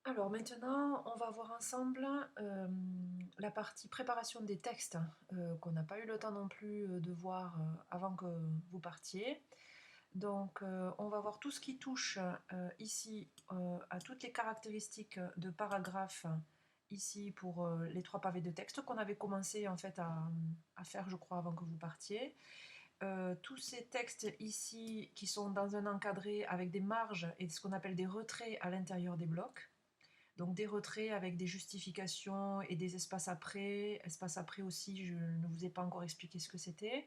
Alors maintenant, on va voir ensemble la partie préparation des textes qu'on n'a pas eu le temps non plus de voir avant que vous partiez. Donc on va voir tout ce qui touche ici à toutes les caractéristiques de paragraphes ici pour les trois pavés de texte qu'on avait commencé en fait à faire je crois avant que vous partiez. Tous ces textes ici qui sont dans un encadré avec des marges et ce qu'on appelle des retraits à l'intérieur des blocs. Donc des retraits avec des justifications et des espaces après. Espaces après aussi, je ne vous ai pas encore expliqué ce que c'était.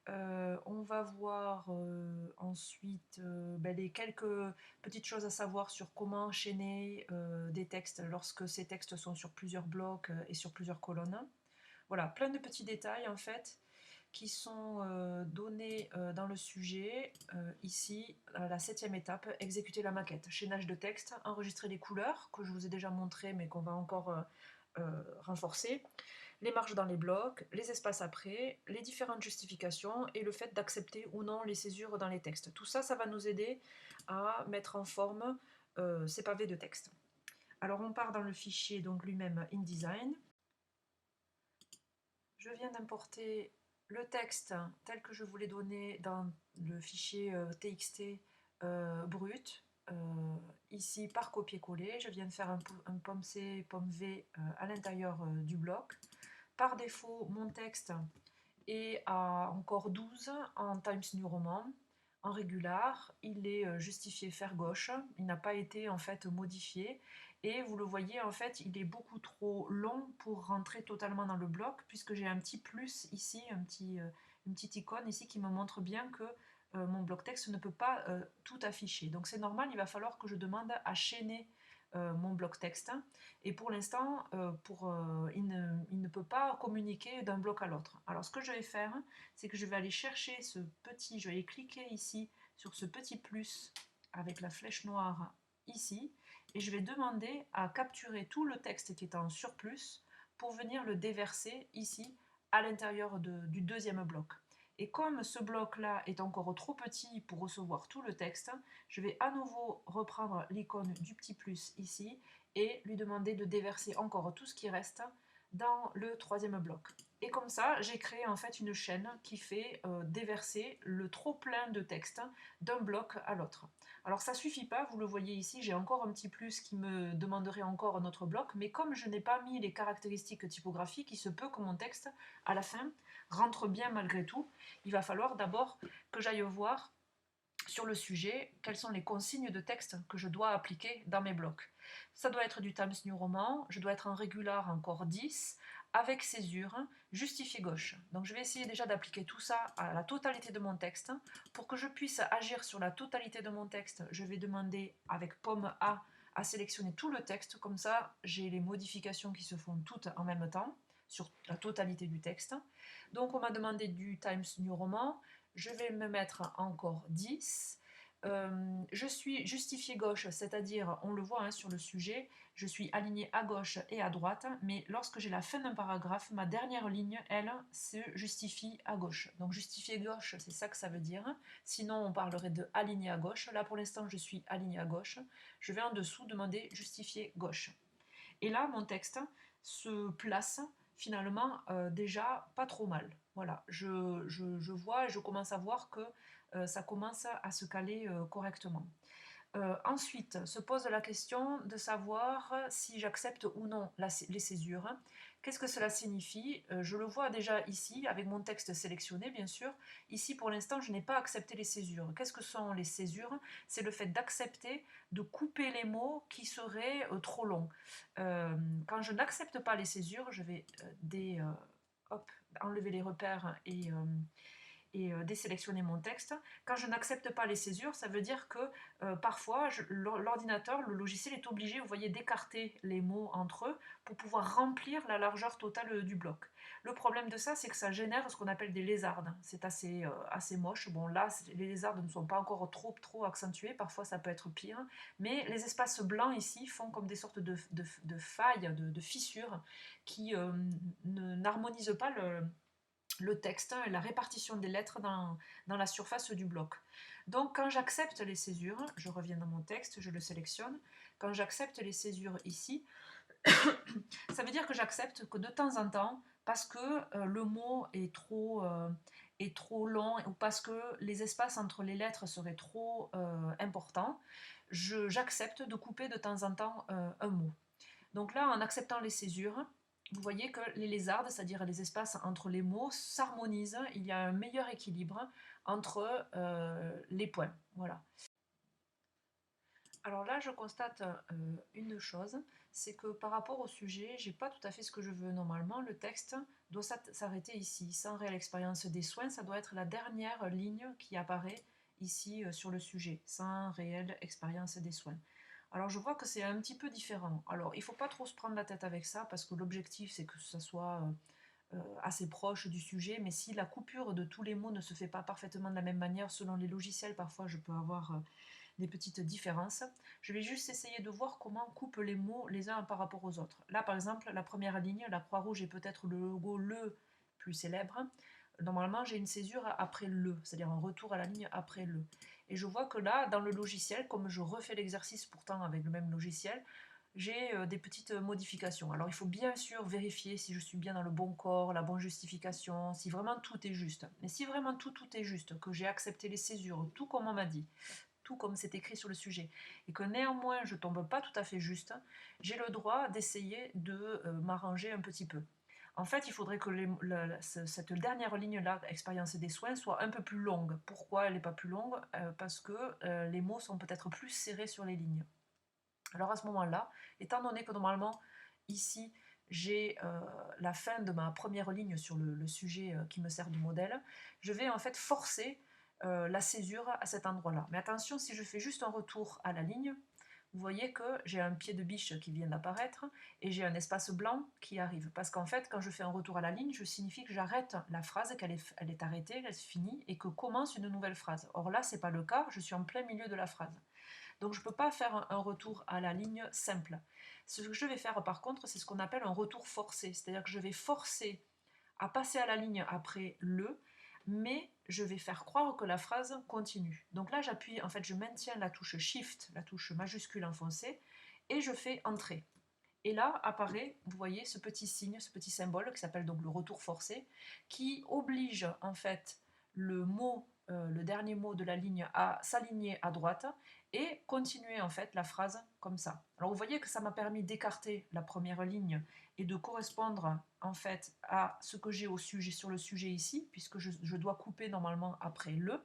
On va voir ensuite les quelques petites choses à savoir sur comment enchaîner des textes lorsque ces textes sont sur plusieurs blocs et sur plusieurs colonnes. Voilà, plein de petits détails en fait qui sont donnés dans le sujet. Ici, la septième étape, exécuter la maquette. Chaînage de texte, enregistrer les couleurs, que je vous ai déjà montré mais qu'on va encore renforcer, les marges dans les blocs, les espaces après, les différentes justifications et le fait d'accepter ou non les césures dans les textes. Tout ça, ça va nous aider à mettre en forme ces pavés de texte. Alors on part dans le fichier donc lui-même InDesign. Je viens d'importer le texte tel que je vous l'ai donné dans le fichier TXT brut, ici par copier-coller. Je viens de faire un pomme C, pomme V à l'intérieur du bloc. Par défaut, mon texte est à encore 12 en Times New Roman. En régular, il est justifié fer gauche, il n'a pas été en fait modifié et vous le voyez en fait il est beaucoup trop long pour rentrer totalement dans le bloc puisque j'ai un petit plus ici, une petite icône ici qui me montre bien que mon bloc texte ne peut pas tout afficher. Donc c'est normal, il va falloir que je demande à chaîner mon bloc texte et pour l'instant il ne peut pas communiquer d'un bloc à l'autre. Alors ce que je vais faire, c'est que je vais aller chercher je vais cliquer ici sur ce petit plus avec la flèche noire ici et je vais demander à capturer tout le texte qui est en surplus pour venir le déverser ici à l'intérieur du deuxième bloc. Et comme ce bloc-là est encore trop petit pour recevoir tout le texte, je vais à nouveau reprendre l'icône du petit plus ici et lui demander de déverser encore tout ce qui reste dans le troisième bloc. Et comme ça, j'ai créé en fait une chaîne qui fait déverser le trop plein de texte d'un bloc à l'autre. Alors ça suffit pas, vous le voyez ici, j'ai encore un petit plus qui me demanderait encore un autre bloc, mais comme je n'ai pas mis les caractéristiques typographiques, il se peut que mon texte, à la fin, rentre bien malgré tout. Il va falloir d'abord que j'aille voir sur le sujet quelles sont les consignes de texte que je dois appliquer dans mes blocs. Ça doit être du Times New Roman, je dois être en régular encore 10, avec césure, justifié gauche. Donc je vais essayer déjà d'appliquer tout ça à la totalité de mon texte. Pour que je puisse agir sur la totalité de mon texte, je vais demander avec pomme A à sélectionner tout le texte, comme ça j'ai les modifications qui se font toutes en même temps sur la totalité du texte. Donc on m'a demandé du Times New Roman, je vais me mettre encore 10. Je suis justifié gauche, c'est-à-dire, on le voit hein, sur le sujet, je suis aligné à gauche et à droite, mais lorsque j'ai la fin d'un paragraphe, ma dernière ligne, elle, se justifie à gauche. Donc justifié gauche, c'est ça que ça veut dire. Sinon, on parlerait de aligné à gauche. Là, pour l'instant, je suis aligné à gauche. Je vais en dessous demander justifié gauche. Et là, mon texte se place finalement déjà pas trop mal. Voilà, je vois et je commence à voir que ça commence à se caler correctement. Ensuite, se pose la question de savoir si j'accepte ou non les césures. Qu'est-ce que cela signifie? Je le vois déjà ici, avec mon texte sélectionné, bien sûr. Ici, pour l'instant, je n'ai pas accepté les césures. Qu'est-ce que sont les césures? C'est le fait d'accepter de couper les mots qui seraient trop longs. Quand je n'accepte pas les césures, je vais enlever les repères et désélectionner mon texte. Quand je n'accepte pas les césures, ça veut dire que parfois l'ordinateur, le logiciel est obligé, vous voyez, d'écarter les mots entre eux pour pouvoir remplir la largeur totale du bloc. Le problème de ça, c'est que ça génère ce qu'on appelle des lézardes. C'est assez moche. Bon, là, les lézardes ne sont pas encore trop accentuées, parfois ça peut être pire, mais les espaces blancs ici font comme des sortes de failles, de fissures qui n'harmonisent pas le texte et la répartition des lettres dans la surface du bloc. Donc quand j'accepte les césures, je reviens dans mon texte, je le sélectionne, quand j'accepte les césures ici, ça veut dire que j'accepte que de temps en temps, parce que le mot est trop long ou parce que les espaces entre les lettres seraient trop importants, j'accepte de couper de temps en temps un mot. Donc là, en acceptant les césures, vous voyez que les lézardes, c'est-à-dire les espaces entre les mots, s'harmonisent. Il y a un meilleur équilibre entre les points. Voilà. Alors là, je constate une chose, c'est que par rapport au sujet, j'ai pas tout à fait ce que je veux. Normalement, le texte doit s'arrêter ici. Sans réelle expérience des soins, ça doit être la dernière ligne qui apparaît ici sur le sujet. Sans réelle expérience des soins. Alors je vois que c'est un petit peu différent. Alors il ne faut pas trop se prendre la tête avec ça parce que l'objectif c'est que ça soit assez proche du sujet, mais si la coupure de tous les mots ne se fait pas parfaitement de la même manière selon les logiciels, parfois je peux avoir des petites différences. Je vais juste essayer de voir comment on coupe les mots les uns par rapport aux autres. Là par exemple, la première ligne, la croix rouge est peut-être le logo le plus célèbre. Normalement, j'ai une césure après le, c'est-à-dire un retour à la ligne après le. Et je vois que là, dans le logiciel, comme je refais l'exercice pourtant avec le même logiciel, j'ai des petites modifications. Alors il faut bien sûr vérifier si je suis bien dans le bon corps, la bonne justification, si vraiment tout est juste. Mais si vraiment tout est juste, que j'ai accepté les césures, tout comme on m'a dit, tout comme c'est écrit sur le sujet, et que néanmoins je tombe pas tout à fait juste, j'ai le droit d'essayer de m'arranger un petit peu. En fait, il faudrait que cette dernière ligne-là, expérience des soins, soit un peu plus longue. Pourquoi elle n'est pas plus longue? Parce que les mots sont peut-être plus serrés sur les lignes. Alors à ce moment-là, étant donné que normalement, ici, j'ai la fin de ma première ligne sur le sujet qui me sert de modèle, je vais en fait forcer la césure à cet endroit-là. Mais attention, si je fais juste un retour à la ligne, vous voyez que j'ai un pied de biche qui vient d'apparaître et j'ai un espace blanc qui arrive. Parce qu'en fait, quand je fais un retour à la ligne, je signifie que j'arrête la phrase, elle est arrêtée, elle se finit et que commence une nouvelle phrase. Or là, ce n'est pas le cas, je suis en plein milieu de la phrase. Donc je ne peux pas faire un retour à la ligne simple. Ce que je vais faire par contre, c'est ce qu'on appelle un retour forcé. C'est-à-dire que je vais forcer à passer à la ligne après le, mais je vais faire croire que la phrase continue. Donc là, j'appuie, en fait, je maintiens la touche Shift, la touche majuscule enfoncée, et je fais Entrer. Et là apparaît, vous voyez, ce petit signe, ce petit symbole qui s'appelle donc le retour forcé, qui oblige en fait le mot, le dernier mot de la ligne à s'aligner à droite et continuer en fait la phrase comme ça. Alors vous voyez que ça m'a permis d'écarter la première ligne et de correspondre en fait à ce que j'ai au sujet, sur le sujet ici, puisque je dois couper normalement après le.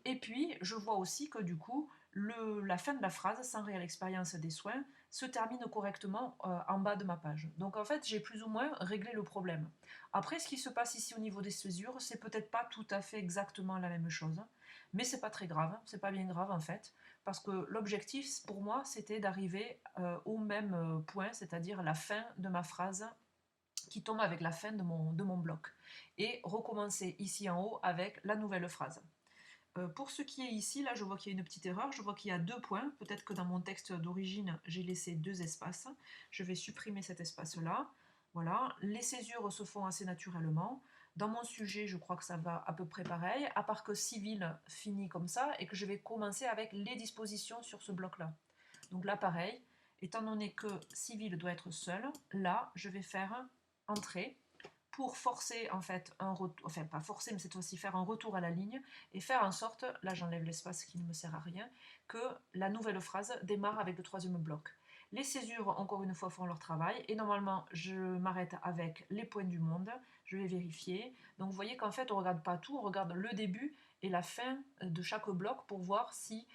Et puis, je vois aussi que du coup, la fin de la phrase, sans réelle expérience des soins, se termine correctement en bas de ma page. Donc en fait, j'ai plus ou moins réglé le problème. Après, ce qui se passe ici au niveau des césures, c'est peut-être pas tout à fait exactement la même chose, mais c'est pas très grave, c'est pas bien grave en fait, parce que l'objectif pour moi, c'était d'arriver au même point, c'est-à-dire la fin de ma phrase qui tombe avec la fin de mon bloc, et recommencer ici en haut avec la nouvelle phrase. Pour ce qui est ici, là, je vois qu'il y a une petite erreur. Je vois qu'il y a deux points. Peut-être que dans mon texte d'origine, j'ai laissé deux espaces. Je vais supprimer cet espace-là. Voilà. Les césures se font assez naturellement. Dans mon sujet, je crois que ça va à peu près pareil, à part que civil finit comme ça et que je vais commencer avec les dispositions sur ce bloc-là. Donc là, pareil. Étant donné que civil doit être seul, là, je vais faire entrée pour forcer en fait un retour, enfin pas forcer, mais cette fois-ci faire un retour à la ligne et faire en sorte, là j'enlève l'espace qui ne me sert à rien, que la nouvelle phrase démarre avec le troisième bloc. Les césures, encore une fois, font leur travail et normalement je m'arrête avec les points du monde, je vais vérifier. Donc vous voyez qu'en fait on ne regarde pas tout, on regarde le début et la fin de chaque bloc pour voir si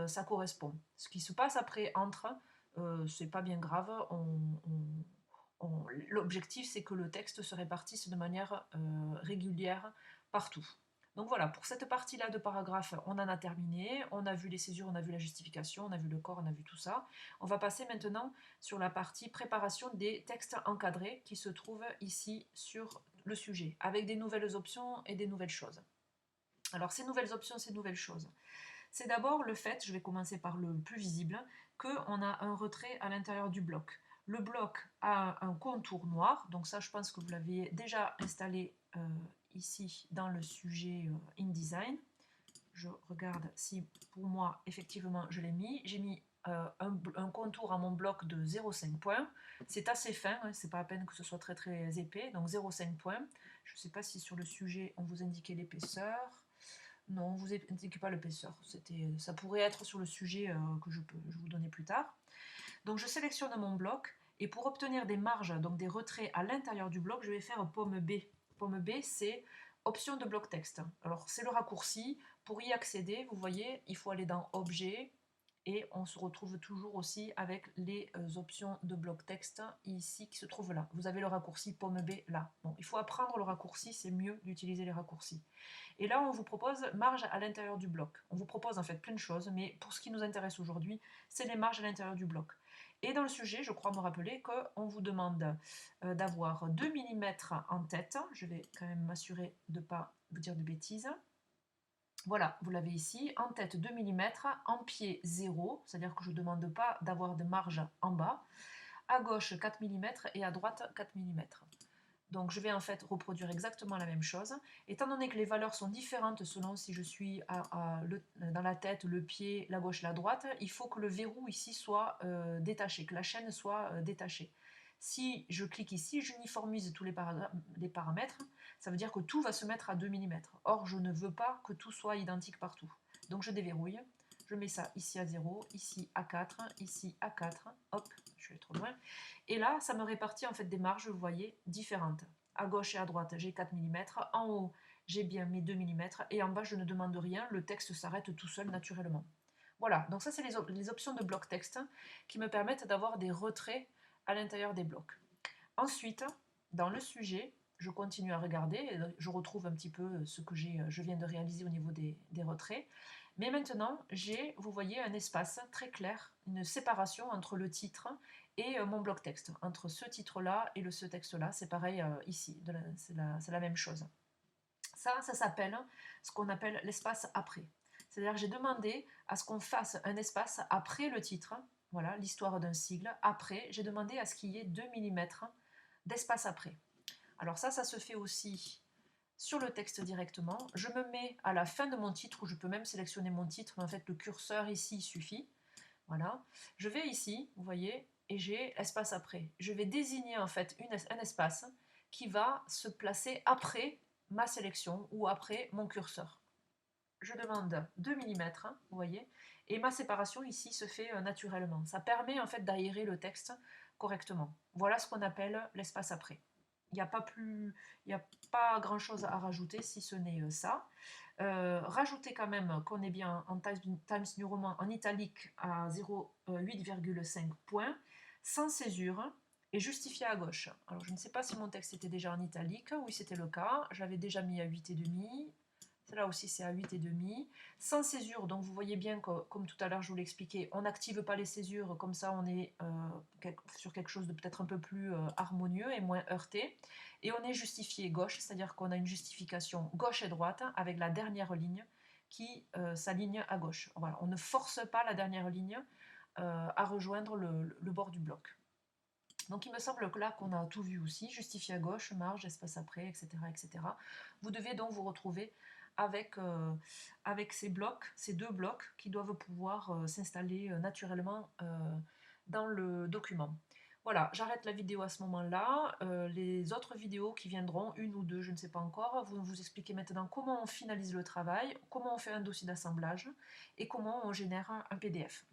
ça correspond. Ce qui se passe après entre, c'est pas bien grave, l'objectif, c'est que le texte se répartisse de manière régulière partout. Donc voilà, pour cette partie-là de paragraphe, on en a terminé. On a vu les césures, on a vu la justification, on a vu le corps, on a vu tout ça. On va passer maintenant sur la partie préparation des textes encadrés qui se trouvent ici sur le sujet, avec des nouvelles options et des nouvelles choses. Alors ces nouvelles options, ces nouvelles choses, c'est d'abord le fait, je vais commencer par le plus visible, qu'on a un retrait à l'intérieur du bloc. Le bloc a un contour noir, donc ça je pense que vous l'aviez déjà installé ici dans le sujet InDesign. Je regarde si pour moi, effectivement, je l'ai mis. J'ai mis un contour à mon bloc de 0,5 points. C'est assez fin, hein, c'est pas à peine que ce soit très très épais, donc 0,5 points. Je ne sais pas si sur le sujet on vous indiquait l'épaisseur. Non, on ne vous indique pas l'épaisseur. Ça pourrait être sur le sujet que je vous donner plus tard. Donc je sélectionne mon bloc et pour obtenir des marges, donc des retraits à l'intérieur du bloc, je vais faire pomme B. Pomme B, c'est option de bloc texte. Alors c'est le raccourci. Pour y accéder, vous voyez, il faut aller dans Objet et on se retrouve toujours aussi avec les options de bloc texte ici qui se trouvent là. Vous avez le raccourci pomme B là. Bon, il faut apprendre le raccourci, c'est mieux d'utiliser les raccourcis. Et là, on vous propose marge à l'intérieur du bloc. On vous propose en fait plein de choses, mais pour ce qui nous intéresse aujourd'hui, c'est les marges à l'intérieur du bloc. Et dans le sujet, je crois me rappeler qu'on vous demande d'avoir 2 mm en tête. Je vais quand même m'assurer de ne pas vous dire de bêtises. Voilà, vous l'avez ici, en tête 2 mm, en pied 0, c'est-à-dire que je ne demande pas d'avoir de marge en bas, à gauche 4 mm et à droite 4 mm. Donc je vais en fait reproduire exactement la même chose. Étant donné que les valeurs sont différentes selon si je suis dans la tête, le pied, la gauche, la droite, il faut que le verrou ici soit détaché, que la chaîne soit détachée. Si je clique ici, j'uniformise tous les paramètres, ça veut dire que tout va se mettre à 2 mm. Or, je ne veux pas que tout soit identique partout. Donc je déverrouille, je mets ça ici à 0, ici à 4, ici à 4, hop, je suis allée trop loin. Et là, ça me répartit en fait des marges, vous voyez, différentes. À gauche et à droite, j'ai 4 mm, en haut, j'ai bien mes 2 mm, et en bas, je ne demande rien, le texte s'arrête tout seul naturellement. Voilà, donc ça, c'est les options de bloc texte qui me permettent d'avoir des retraits à l'intérieur des blocs. Ensuite, dans le sujet, je continue à regarder, je retrouve un petit peu ce que je viens de réaliser au niveau des retraits. Mais maintenant, j'ai, vous voyez, un espace très clair, une séparation entre le titre et mon bloc texte. Entre ce titre-là et ce texte-là, c'est pareil ici, c'est la même chose. Ça s'appelle ce qu'on appelle l'espace après. C'est-à-dire que j'ai demandé à ce qu'on fasse un espace après le titre, voilà, l'histoire d'un sigle. Après, j'ai demandé à ce qu'il y ait 2 mm d'espace après. Alors ça se fait aussi sur le texte directement. Je me mets à la fin de mon titre, où je peux même sélectionner mon titre, mais en fait le curseur ici suffit. Voilà. Je vais ici, vous voyez, et j'ai espace après. Je vais désigner en fait un espace qui va se placer après ma sélection ou après mon curseur. Je demande 2 mm, vous voyez, et ma séparation ici se fait naturellement. Ça permet en fait d'aérer le texte correctement. Voilà ce qu'on appelle l'espace après. Il n'y a pas grand chose à rajouter si ce n'est ça. Rajoutez quand même qu'on est bien en Times New Roman en italique à 8,5 points, sans césure et justifié à gauche. Alors je ne sais pas si mon texte était déjà en italique, oui c'était le cas, j'avais déjà mis à 8,5. Là aussi c'est à 8,5. Sans césure, donc vous voyez bien que, comme tout à l'heure je vous l'expliquais, on n'active pas les césures, comme ça on est sur quelque chose de peut-être un peu plus harmonieux et moins heurté. Et on est justifié gauche, c'est-à-dire qu'on a une justification gauche et droite avec la dernière ligne qui s'aligne à gauche. Voilà, on ne force pas la dernière ligne à rejoindre le bord du bloc. Donc il me semble que là qu'on a tout vu aussi, justifié à gauche, marge, espace après, etc. etc. Vous devez donc vous retrouver avec ces blocs, ces deux blocs qui doivent pouvoir s'installer naturellement dans le document. Voilà, j'arrête la vidéo à ce moment-là. Les autres vidéos qui viendront, une ou deux, je ne sais pas encore, vous expliquer maintenant comment on finalise le travail, comment on fait un dossier d'assemblage et comment on génère un PDF.